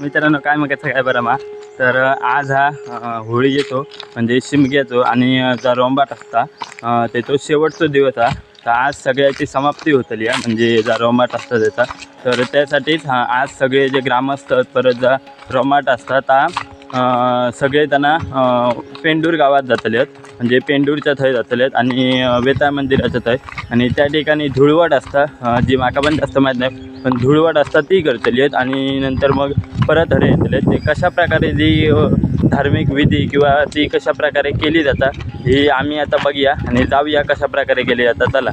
मित्रांनो काय मागायचं काय बरं मा तर आज हा होळी येतो म्हणजे शिमग्याचो आणि जो रोंबाट असता ते तो शेवटचा दिवस हा. तर आज सगळ्याची समाप्ती होतली आहे म्हणजे जा रोंबाट असता त्याचा तर त्यासाठीच आज सगळे जे ग्रामस्थ परत जा रोंबाट असतात सगळे त्यांना पेंडूर गावात जातले आहेत म्हणजे पेंडूरच्या थंय जातले आहेत आणि वेताळ मंदिराच्या थंय आणि त्या ठिकाणी धुळवट असता जी माका पण जास्त माहीत नाही पण धुळवट असता ती करतली आहेत आणि नंतर मग परत हरे येतले आहेत. ते कशा प्रकारे जी धार्मिक विधी किंवा ती कशा प्रकारे केली जातात ही आम्ही आता बघूया आणि जाऊया कशा प्रकारे केली जातात. चला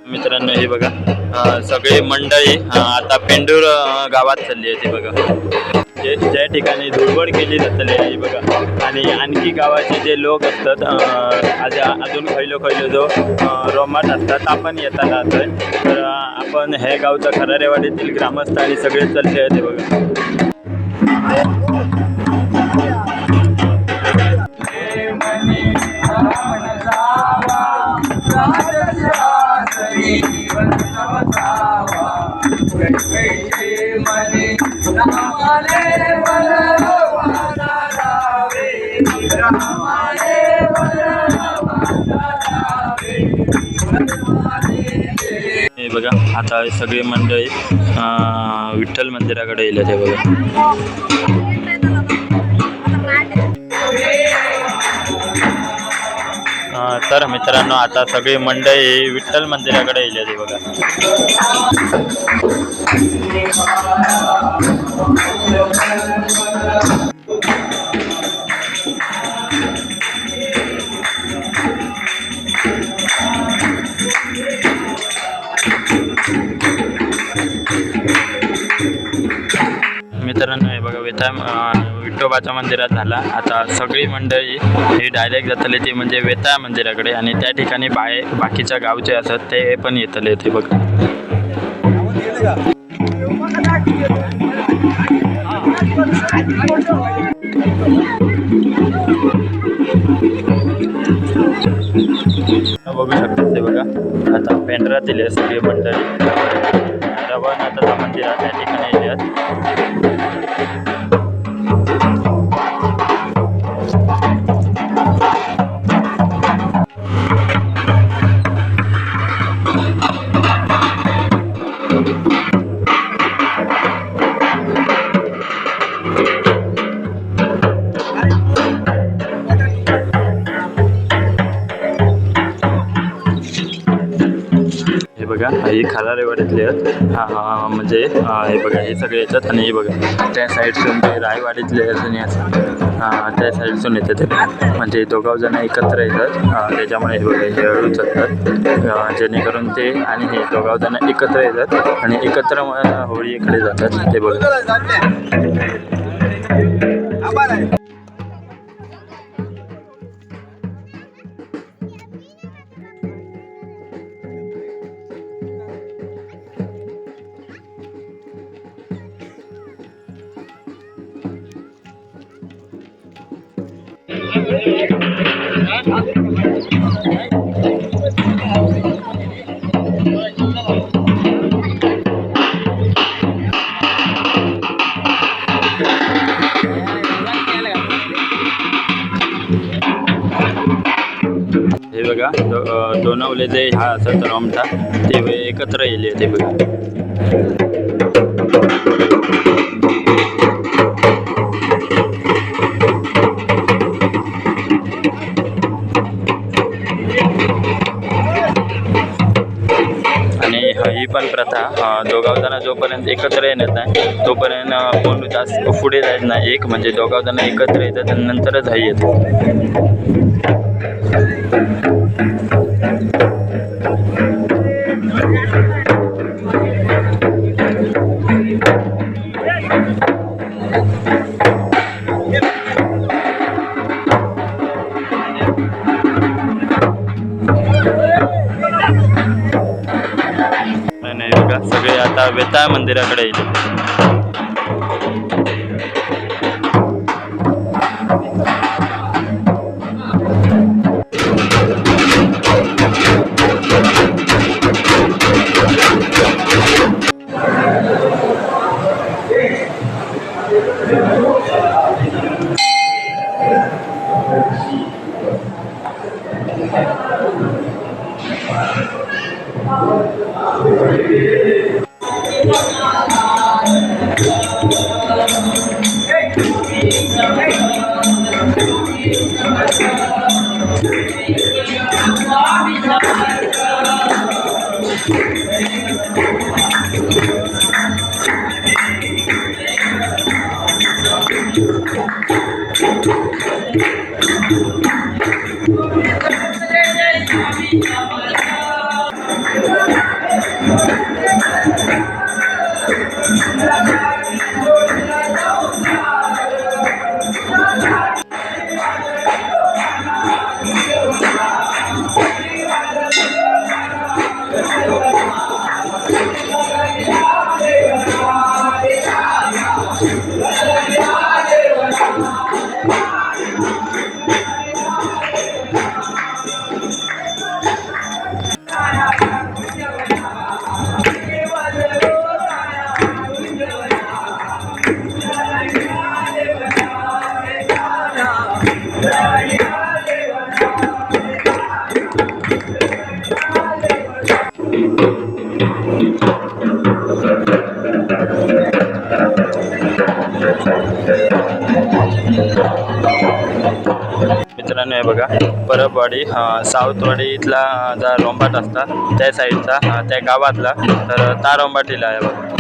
मित्रांनो हे बघा सगळी मंडळी आता पेंडूर गावात चालली आहे. ते बघा ज्या ठिकाणी धुळवड केली जातली आहे बघा आणि आणखी गावाचे जे लोक असतात अजून खैलो जो रोमाट असतात आपण येताना तर आपण हे गावच्या खरारेवाडीतील ग्रामस्थ आणि सगळे चालले आहेत. ते बघा हे बघा आता सगळी मंडळी विठ्ठल मंदिराकडे येईल. ते बघा तर मित्रांनो आता सगळी मंडळी विठ्ठल मंदिराकडे येईल. ते बघा मित्रांनो हे बघा विठोबाच्या मंदिरात झाला. आता सगळी मंडळी ही डायरेक्ट जातली ती म्हणजे वेताळ मंदिराकडे आणि त्या ठिकाणी बाकीच्या गावचे असतात ते पण येतले. ते बघा बघू शकता. ते बघा आता पेंढरात दिले सगळी मंडळी रवनाथाच्या मंदिरात त्या ठिकाणी येतात. बघा ही खरारेवाडीतले आहेत म्हणजे हे बघा हे सगळे येतात आणि हे बघा त्या साईडसून ते रायवाडीतले अजून असतात त्या साईडसून येतात ते म्हणजे दोघं जण एकत्र येतात त्याच्यामुळे हे बघा हे हळू चालतात जेणेकरून ते आणि हे दोघं जण एकत्र येतात आणि एकत्र होळी इकडे जातात. ते बघा हे बघा दोनवलेले हा असं रोमटा ते एकत्र येले ते बघा. आणि ही पण प्रथा दोघावताना जोपर्यंत एकत्र येत नाही तोपर्यंत कोण जास्त पुढे जायचं नाही. एक म्हणजे दोघावताना एकत्र येतात आणि नंतरच हा येतो. नाही बघा सगळे आता वेताळ मंदिराकडे येते. मित्रांनो हे बघा परबवाडी सावतवाडी इथला जा रोंबाट असता त्या साईडचा त्या गावातला तर ता रोंबाटीला आहे बघा.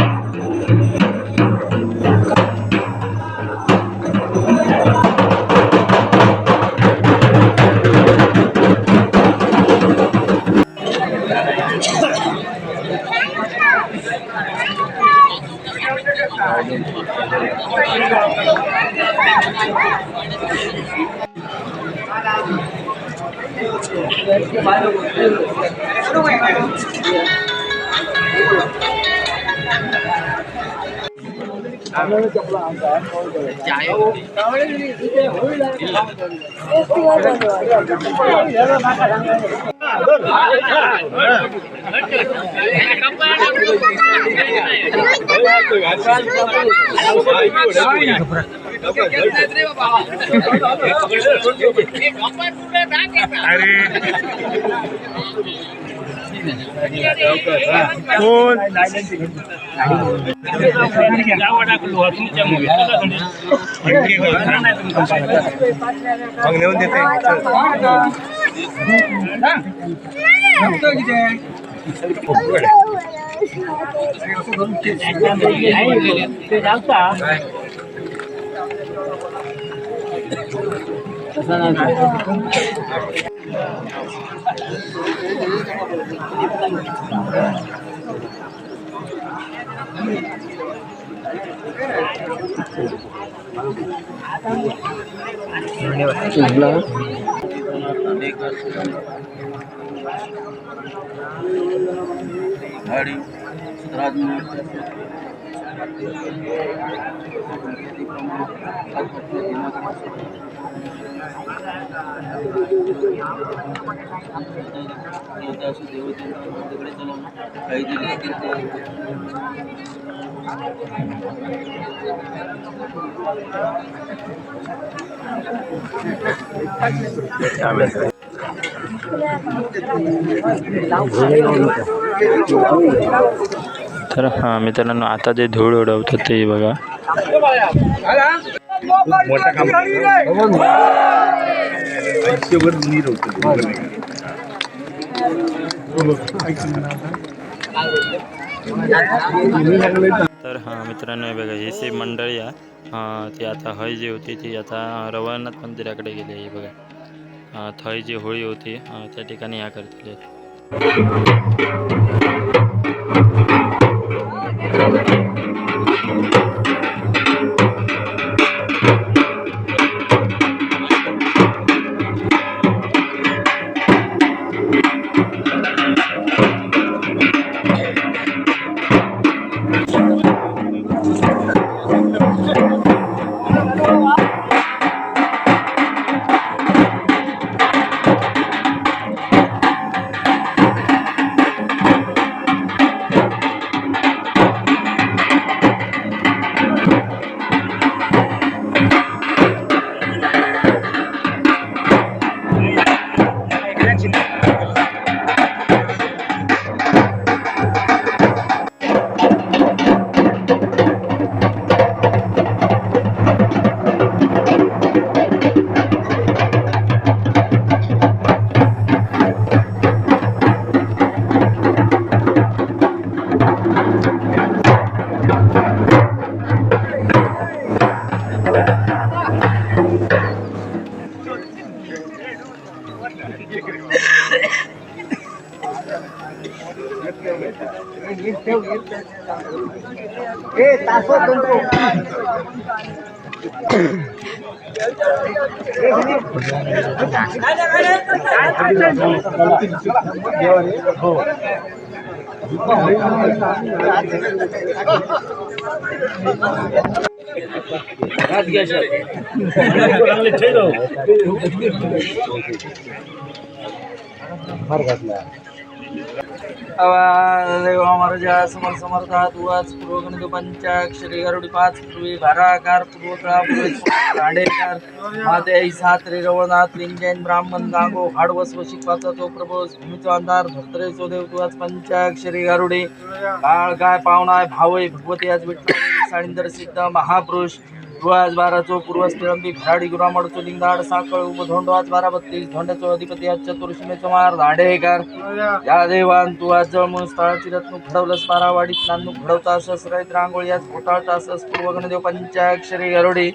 तर हां मित्रांनो, आता जे धूळ उडवतात ते बघा. तर हां मित्रांनो, हे बघा, ही सी मंडळी आहे. ती आता हय जी होती ती आता रवळनाथ मंदिराकडे गेली आहे बघा. थय जी होळी होती त्या ठिकाणी ह्या करतले. महाराजा समर समर्था तुवाच पूर्वगणित पंचाक्षरी गरुडी पाच पूर्वी भाराकार पूर्वकळा दांडेकर माते सात्रे रवनाथ लिंगजैन ब्राह्मण गांगो हाडवस व शिकवाचा तो प्रभोस भूमीचो अंधार धर्तरे चो देव तुवाच पंचाक्षरी गरुडी काळ काय पावनाय भावय भगवती आज विठ्ठल साळींदर सिद्ध महापुरुष आज 12 पूर्वस्थिरंबी घराडी गुरामडचो लिंगाड साकळ उमधोंडो आज 12-32 धोंड्याचो अधिपती आज चतुर्शीमेचो मार दांडेकर या देवान तू आज जळमून स्थळाची रत्न घडवलंस बारावाडीत नांदू घडवता असस रैत रांगोळी आज घोटाळता असस पूर्वगणदेव पंचाक्षरी गरुडी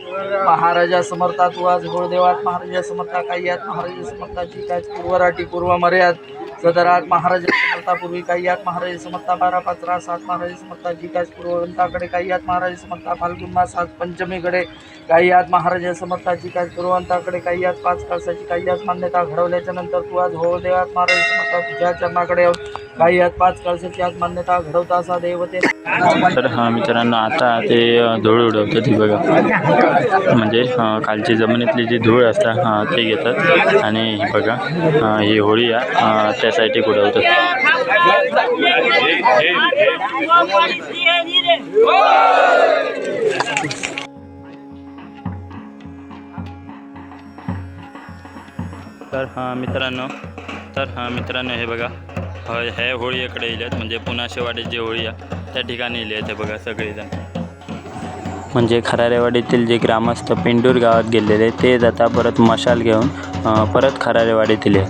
महाराजा समर्था तू आज गोळदेवात महाराजा समर्था कायात महाराजा समर्थाची काय पूर्वराटी पूर्व मर्याद सदरात महाराजा समर्था पूर्वी कायात महाराजा समर्था 12-5-7 महाराजा समर्था जी काय पूर्ववंताकडे कायात महाराजा समर्था फाल्गुन मास आज पंचमीकडे कायात महाराजा समर्थाची काय पूर्ववंताकडे कायात 5 कळसाची कायात मान्यता घडवल्याच्या नंतर तू आज होदेवात महाराजा समर्था तुझ्या चरणाकडे कायात 5 कळसाची आज मान्यता घडवता असा देवते. तर हां मित्रांनो, आता ते धूळ उडवतात ती बघा. म्हणजे खालची जमिनीतली जी धूळ असतात ते घेतात आणि ही बघा ही होळी आहे त्यासाठी उडवतात. तर हां मित्रांनो हे बघा ह्या होळीकडे येल्यात म्हणजे पुनाशेवाडी जी होळी आहे त्या ठिकाणी येली आहे ते बघा सगळेजण. म्हणजे खरारेवाडीतील जे ग्रामस्थ पेंडूर गावात गेलेले ते जाता परत मशाल घेऊन परत खरारेवाडीत येले.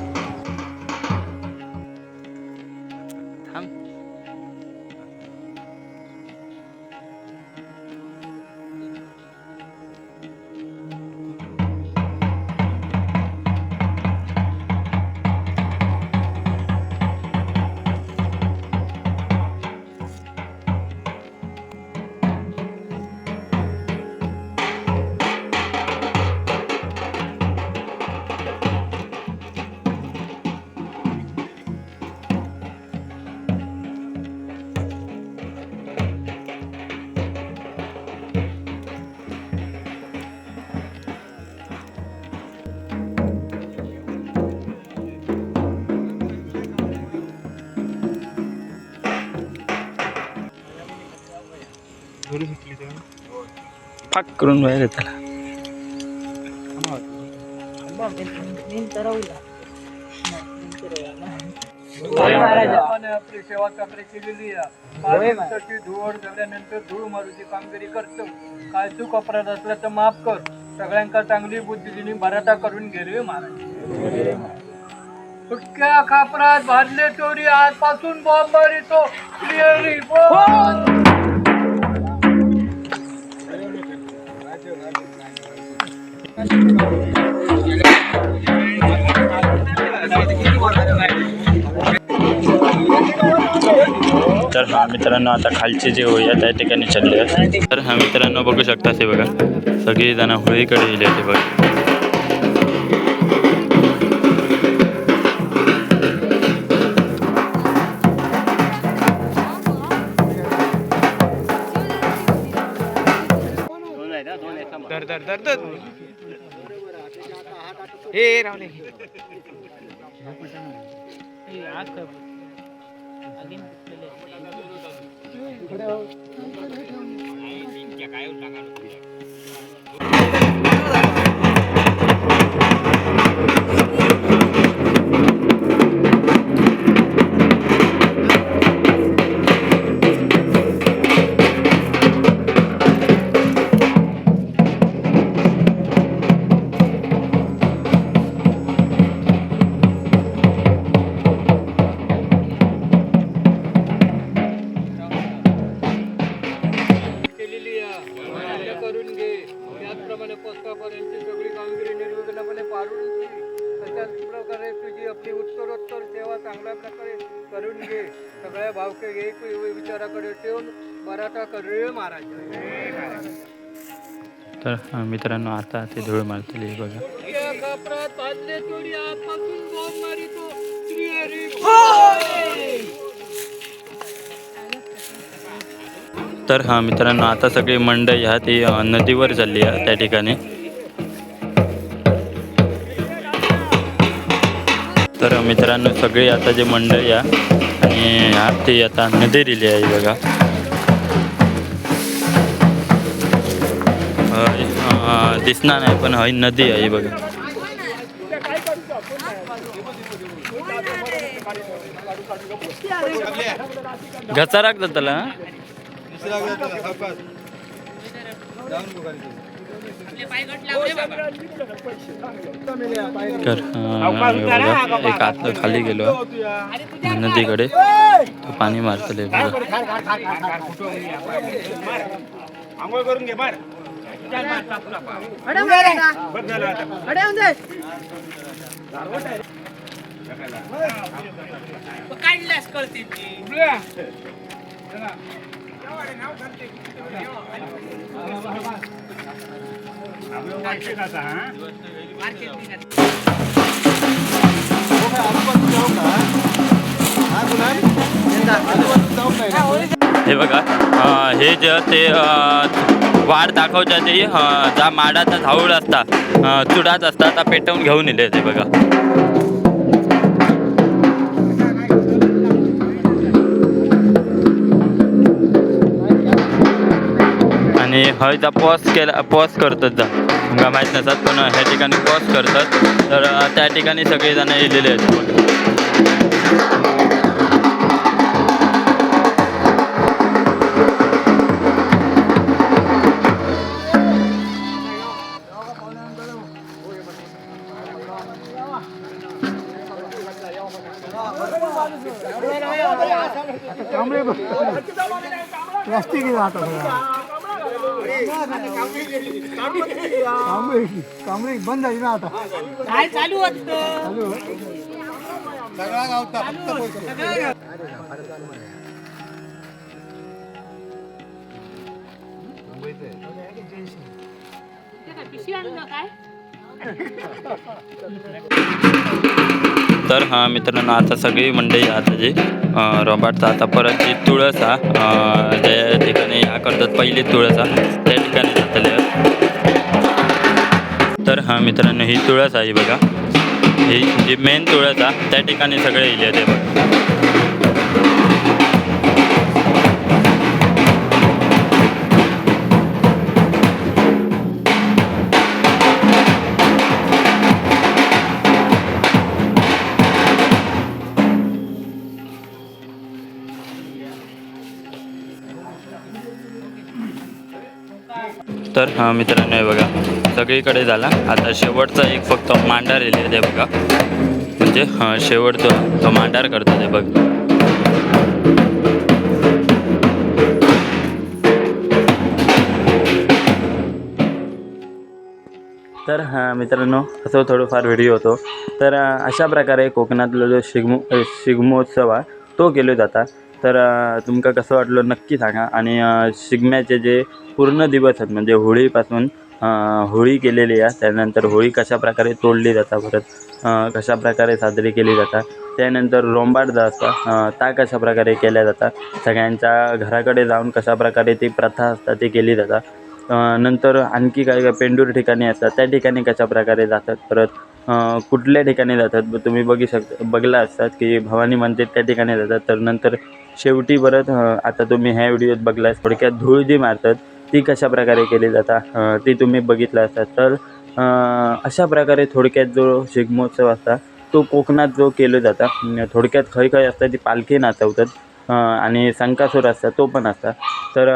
फाक करून बाहेर त्याला. आपली सेवा चाकरी केलेली आहे. 5 दिवसाची धुळ झाल्यानंतर धूळ मारूची कामगिरी करतो. काय चूक अपराध असला तर माफ कर. सगळ्यांका चांगली बुद्धी दिली भराटा करून गेले महाराज. सुटक्या खापरात भाजले चोरी आजपासून बॉम्ब मारितो. क्लिअरली तर हा मित्रांनो आता खालचे जे होळी आहे त्या ठिकाणी चालले आहे. तर हा मित्रांनो बघू शकता ते बघा सगळी जण होळीकडे गेले ते बघा. करून घे. त्याचप्रमाणे पस्तापर्यंतची सगळी कामगिरी निर्विघ्नपणे पारून घे. तशाच प्रकारे तुझी आपली उत्तरोत्तर सेवा चांगल्या प्रकारे करून घे. सगळ्या भावके एक विचाराकडे ठेवून मराठा कर महाराज. तर हा मित्रांनो आता ते धूळ मारतले बघा. तर हा मित्रांनो आता सगळी मंडळी ह्या ती नदीवर चालली आहे त्या ठिकाणी. तर मित्रांनो सगळी आता जे मंडळी आहे आणि ह्या ती आता नदी दिली आहे बघा. दिसणार नाही पण हय नदी आहे बघा. घचाराक जातला तर एक आत खाली गेलो नदीकडे पाणी मारतले बघा. काढल्यास कळते हे बघा हे जे ते वाट दाखवच्या ते जा माडाचा झाऊळ असता चुडाच असता त्या पेटवून घेऊन येले ते बघा. आणि हयचा पॉज करतात जा तुमका माहीत नसतात पण ह्या ठिकाणी पॉज करतात. तर त्या ठिकाणी सगळेजण येलेले आहेत. प्लास्टिक कांबळी बंद झाली ना आता. काय चालू सगळा गावता तर हा मित्रांनो आता सगळी मंडळी आता जी रॉबर्टचा आता परत जी तुळसा ज्या ठिकाणी ह्या करतात पहिली तुळसा त्या ठिकाणी जातले. तर हा मित्रांनो ही तुळस आहे बघा. ही जी मेन तुळसा त्या ठिकाणी सगळे येले ते बघा. तर मित्रांनो हे बघा सगळीकडे झाला. आता शेवटचा एक फक्त मांडा राहिलेला आहे बघा, म्हणजे शेवटचा तो मांडार करतात हे बघ. तर मित्रांनो असं थोडंफार व्हिडिओ होतो. तर अशा प्रकारे कोकणातला जो शिगमोत्सव आहे तो केलो जाता. तर तुमका कसं वाटलं नक्की सांगा. आणि शिगम्याचे जे पूर्ण दिवस आहेत म्हणजे होळीपासून होळी केलेली आहे, त्यानंतर होळी कशा प्रकारे तोडली जाता, परत कशा प्रकारे साजरी केली जातात, त्यानंतर रोंबाट जो असता ता कशा प्रकारे केल्या जातात, सगळ्यांच्या घराकडे जाऊन कशा प्रकारे ती प्रथा असतात ती केली जातात. नंतर आणखी काय पेंडूर ठिकाणी असतात त्या ठिकाणी कशा प्रकारे जातात, परत कुठल्या ठिकाणी जातात तुम्ही बघला असतात की भवानी मंदिर त्या ठिकाणी जातात. तर नंतर शेवटी परत आता तुम्ही ह्या व्हिडिओत बघला थोडक्यात धूळ जी मारतात ती कशा प्रकारे केली जातात ती तुम्ही बघितलं असतात. तर अशा प्रकारे थोडक्यात जो शिगमोत्सव असता तो कोकणात जो केलं जाता. थोडक्यात खय खय असतात ती पालखी नाचवतात आणि संकासूर असतात तो पण असता. तर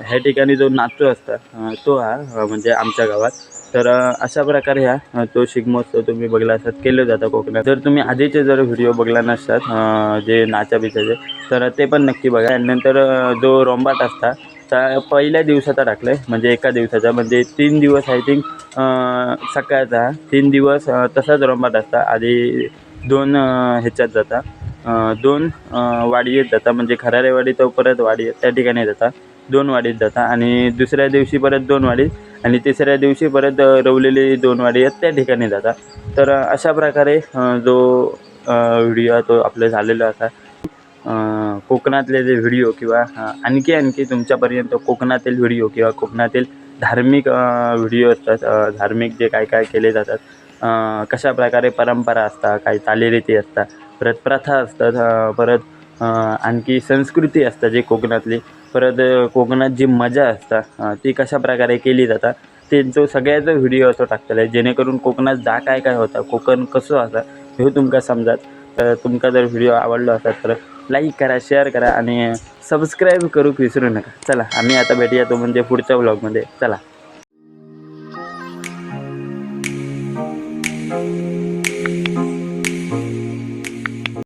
ह्या ठिकाणी जो नाचो असता तो हा म्हणजे आमच्या गावात. तर अशा प्रकारे ह्या तो शिगमोत्सव तुम्ही बघला असतात केलं जातं कोकणात. जर तुम्ही आधीचे जर व्हिडिओ बघला नसतात जे नाचाबिचाचे तर ते पण नक्की बघा. त्यानंतर जो रोंबाट असता त्या पहिल्या दिवसाचा टाकलं आहे म्हणजे एका दिवसाचा म्हणजे 3 दिवस आय थिंक सकाळचा 3 दिवस तसाच रोंबाट असता. आधी 2 ह्याच्यात जाता 2 वाडीत जाता म्हणजे खरारेवाडी तो परत वाडी त्या ठिकाणी जाता 2 वाडीत जाता आणि दुसऱ्या दिवशी परत 2 वाडीत आणि तिसऱ्या दिवशी परत रवलेली 2 वाडी आहेत त्या ठिकाणी जाता. तर अशा प्रकारे जो व्हिडिओ तो आपलं झालेला असा कोकणातले जे व्हिडिओ किंवा आणखी तुमच्यापर्यंत कोकणातील व्हिडिओ किंवा कोकणातील धार्मिक व्हिडिओ असतात, धार्मिक जे काय काय केले जातात, कशा प्रकारे परंपरा असतात, काही चालीरीती असतात, परत प्रथा असतात, परत आणखी संस्कृती असतात जी कोकणातली, परत कोकणात जी मजा असतात ती कशा प्रकारे केली जातात ते जो सगळ्याचा व्हिडिओ असं टाकलेला आहे जेणेकरून कोकणात जा काय काय होता कोकण कसं असा हे तुमका समजात. तर तुमका जर व्हिडिओ आवडला असेल तर लाईक करा, शेअर करा आणि सबस्क्राईब करूक विसरू नका. चला आम्ही आता भेटूया तो म्हणजे पुढच्या व्लॉगमध्ये. चला.